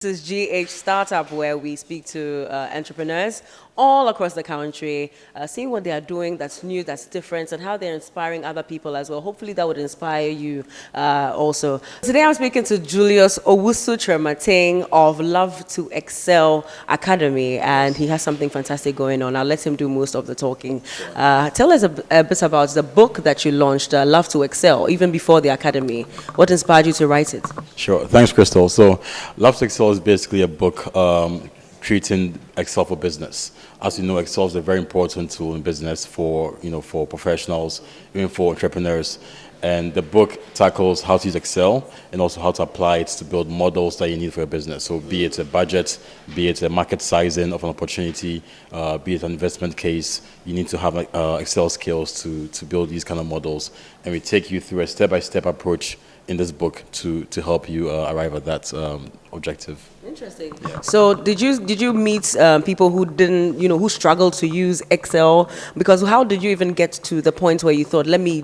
This is GH Startup, where we speak to entrepreneurs all across the country, seeing what they are doing that's new, that's different, and how they're inspiring other people as well. Hopefully, that would inspire you also. Today, I'm speaking to Julius Owusu Tremating of Love to Excel Academy, and he has something fantastic going on. I'll let him do most of the talking. Tell us a bit about the book that you launched, Love to Excel, even before the academy. What inspired you to write it? Sure. Thanks, Crystal. So, Love to Excel is basically a book treating Excel for business. As you know, Excel is a very important tool in business for professionals, even for entrepreneurs. And the book tackles how to use Excel and also how to apply it to build models that you need for your business. So, be it a budget, be it a market sizing of an opportunity, be it an investment case, you need to have Excel skills to build these kind of models. And we take you through a step-by-step approach in this book to help you arrive at that objective. Interesting. Yeah. So did you meet people who didn't, who struggled to use Excel? Because how did you even get to the point where you thought, let me,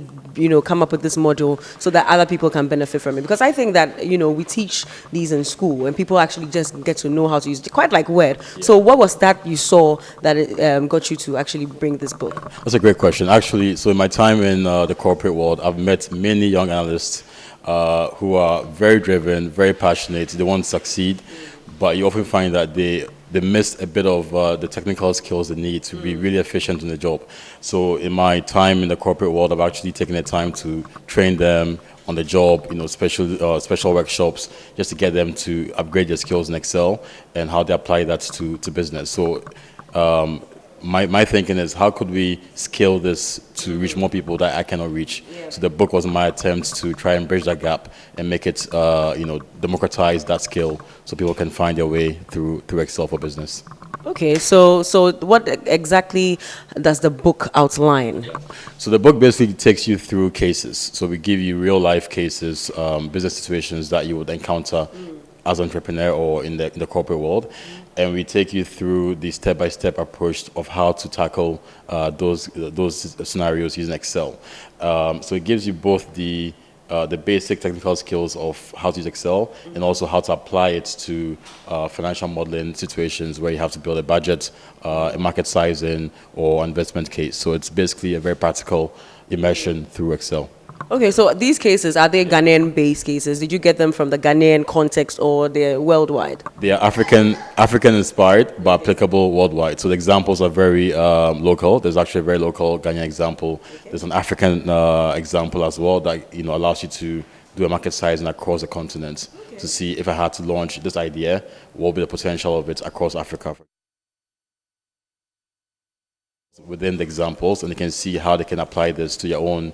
come up with this module so that other people can benefit from it? Because I think that, we teach these in school and people actually just get to know how to use it, quite like Word. Yeah. So what was that you saw that it got you to actually bring this book? That's a great question. Actually, so in my time in the corporate world, I've met many young analysts who are very driven, very passionate. They want to succeed, but you often find that they miss a bit of the technical skills they need to be really efficient in the job. So in my time in the corporate world, I've actually taken the time to train them on the job, special workshops, just to get them to upgrade their skills in Excel and how they apply that to business. So my thinking is, how could we scale this to reach more people that I cannot reach? Yeah. So the book was my attempt to try and bridge that gap and make it, democratize that skill so people can find their way through Excel for business. Okay, so what exactly does the book outline? So the book basically takes you through cases. So we give you real life cases, business situations that you would encounter as an entrepreneur or in the corporate world. And we take you through the step-by-step approach of how to tackle those scenarios using Excel. So it gives you both the basic technical skills of how to use Excel and also how to apply it to financial modeling situations where you have to build a budget, a market sizing, or investment case. So it's basically a very practical immersion through Excel. Okay, so these cases, are they Ghanaian-based cases? Did you get them from the Ghanaian context or they're worldwide? They are African-inspired but applicable worldwide. So the examples are very local. There's actually a very local Ghanaian example. Okay. There's an African example as well that allows you to do a market sizing across the continent to see if I had to launch this idea, what would be the potential of it across Africa. Within the examples, and you can see how they can apply this to your own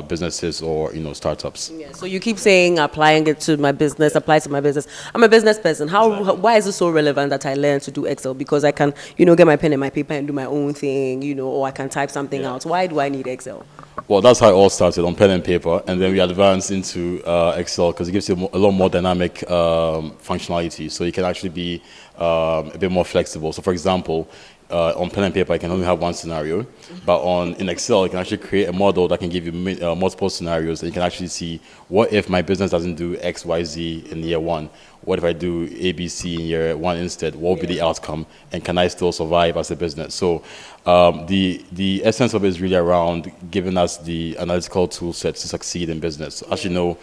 businesses or startups. Yeah. So you keep saying applying it to my business, apply to my business. I'm a business person. Why is it so relevant that I learn to do Excel? Because I can get my pen and my paper and do my own thing, or I can type something out. Why do I need Excel? Well, that's how it all started, on pen and paper, and then we advanced into Excel because it gives you a lot more dynamic functionality. So you can actually be a bit more flexible. So, for example, on pen and paper, I can only have one scenario, but in Excel, you can actually create a model that can give you multiple scenarios, and you can actually see, what if my business doesn't do X, Y, Z in year one? What if I do A, B, C in year one instead? What will be the outcome? And can I still survive as a business? So the essence of it is really around giving us the analytical tool sets to succeed in business. As you know,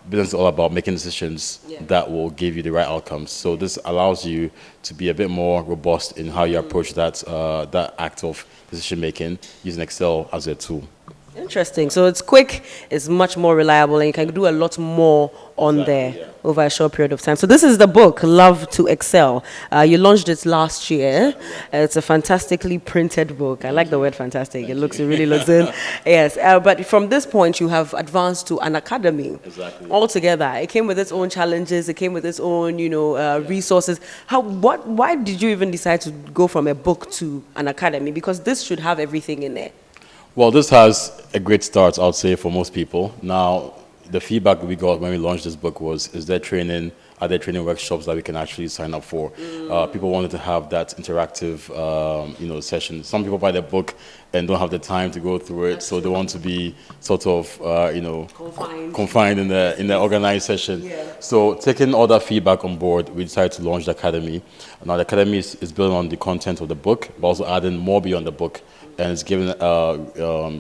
business is all about making decisions that will give you the right outcomes. So this allows you to be a bit more robust in how you approach that act of decision making using Excel as a tool. Interesting. So it's quick, it's much more reliable, and you can do a lot more on there over a short period of time. So this is the book, Love to Excel. You launched it last year. It's a fantastically printed book. I like the word fantastic. It really looks good. Yes. But from this point, you have advanced to an academy. Exactly. Altogether. It came with its own challenges. It came with its own, resources. Why did you even decide to go from a book to an academy? Because this should have everything in there. Well, this has a great start, I would say, for most people. Now, the feedback we got when we launched this book was, is there training other training workshops that we can actually sign up for. People wanted to have that interactive, session. Some people buy the book and don't have the time to go through it, so they want to be sort of, confined in the organized session. Yeah. So taking all that feedback on board, we decided to launch the Academy. Now the Academy is built on the content of the book, but also adding more beyond the book, and it's giving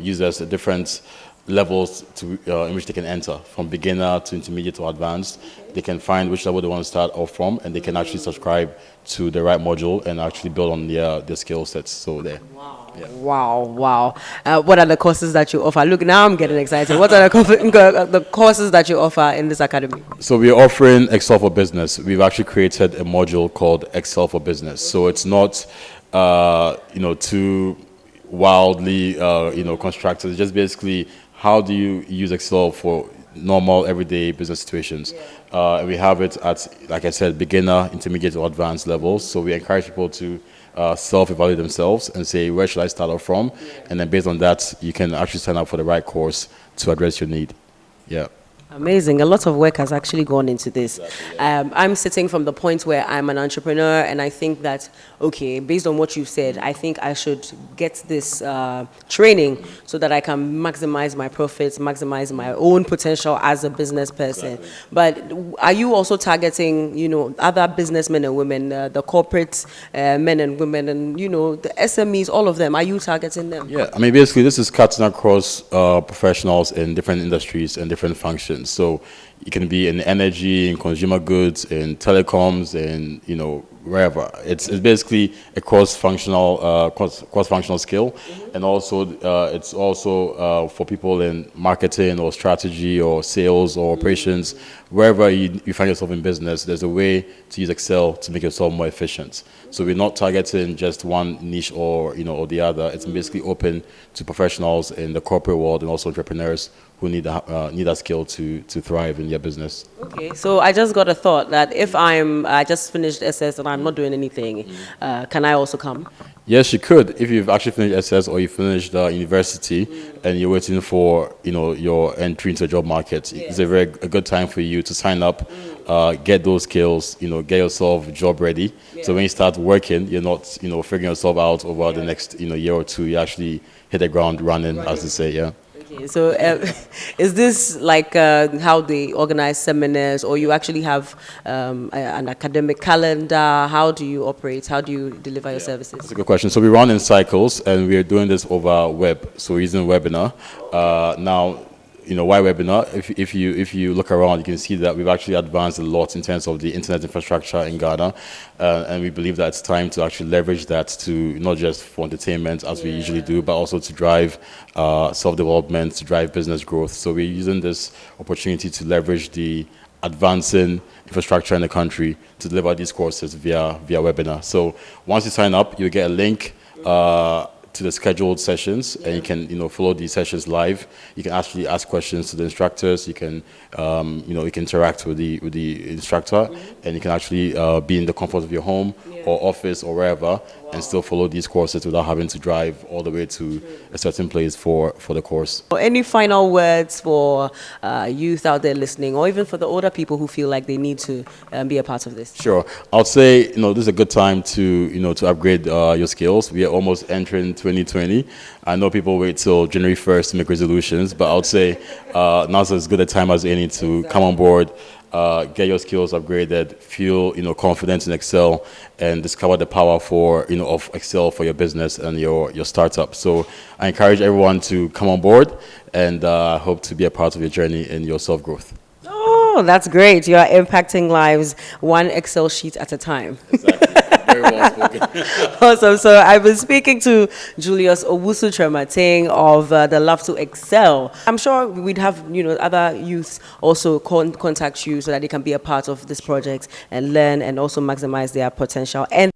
users different levels in which they can enter, from beginner to intermediate to advanced. They can find which level they want to start off from, and they can actually subscribe to the right module and actually build on their skill sets. So there. Wow. Yeah. Wow. What are the courses that you offer? Look, now I'm getting excited. What are the courses that you offer in this academy? So we're offering Excel for Business. We've actually created a module called Excel for Business. So it's not, too wildly, constructed. It's just basically, how do you use Excel for normal, everyday business situations? And we have it at, like I said, beginner, intermediate, or advanced levels. So we encourage people to self-evaluate themselves and say, where should I start off from? And then based on that, you can actually sign up for the right course to address your need. Yeah. Amazing. A lot of work has actually gone into this. Exactly, yeah. I'm sitting from the point where I'm an entrepreneur, and I think that, okay, based on what you've said, I think I should get this training so that I can maximize my profits, maximize my own potential as a business person. Exactly. But are you also targeting, other businessmen and women, the corporate men and women, and, the SMEs, all of them? Are you targeting them? Yeah, I mean, basically, this is cutting across professionals in different industries and different functions. So it can be in energy, in consumer goods, in telecoms, in wherever. It's basically a cross-functional skill, and also it's also for people in marketing or strategy or sales or operations. Wherever you find yourself in business, there's a way to use Excel to make yourself more efficient. So we're not targeting just one niche or the other. It's basically open to professionals in the corporate world and also entrepreneurs who need that skill to thrive in their business. Okay, so I just got a thought that if I just finished SS and I'm not doing anything, can I also come? Yes, you could. If you've actually finished SS or you finished university and you're waiting for your entry into the job market, it's a good time for you to sign up, get those skills, get yourself job ready. So when you start working, you're not figuring yourself out over the next year or two. You actually hit the ground running, as they say. Yeah. Okay, so is this like how they organize seminars, or you actually have an academic calendar? How do you operate? How do you deliver your services? That's a good question. So we run in cycles, and we are doing this over web. So we're using webinar. Now, why webinar? If you look around, you can see that we've actually advanced a lot in terms of the internet infrastructure in Ghana, and we believe that it's time to actually leverage that to not just for entertainment as we usually do, but also to drive self-development, to drive business growth. So we're using this opportunity to leverage the advancing infrastructure in the country to deliver these courses via webinar. So once you sign up, you get a link to the scheduled sessions, and you can follow these sessions live. You can actually ask questions to the instructors. You can you can interact with the instructor, and you can actually be in the comfort of your home or office or wherever, and still follow these courses without having to drive all the way to a certain place for the course. Any final words for youth out there listening, or even for the older people who feel like they need to be a part of this? Sure. I'll say, this is a good time to upgrade your skills. We are almost entering 2020. I know people wait till January 1st to make resolutions, but I would say now's as good a time as any to come on board, get your skills upgraded, feel confident in Excel, and discover the power of Excel for your business and your startup. So I encourage everyone to come on board, and hope to be a part of your journey in your self-growth. Oh, that's great. You are impacting lives one Excel sheet at a time. Exactly. Very well spoken. Awesome. So I've been speaking to Julius Owusu-Kyerematen of the Love to Excel. I'm sure we'd have other youths also contact you so that they can be a part of this project and learn and also maximize their potential. And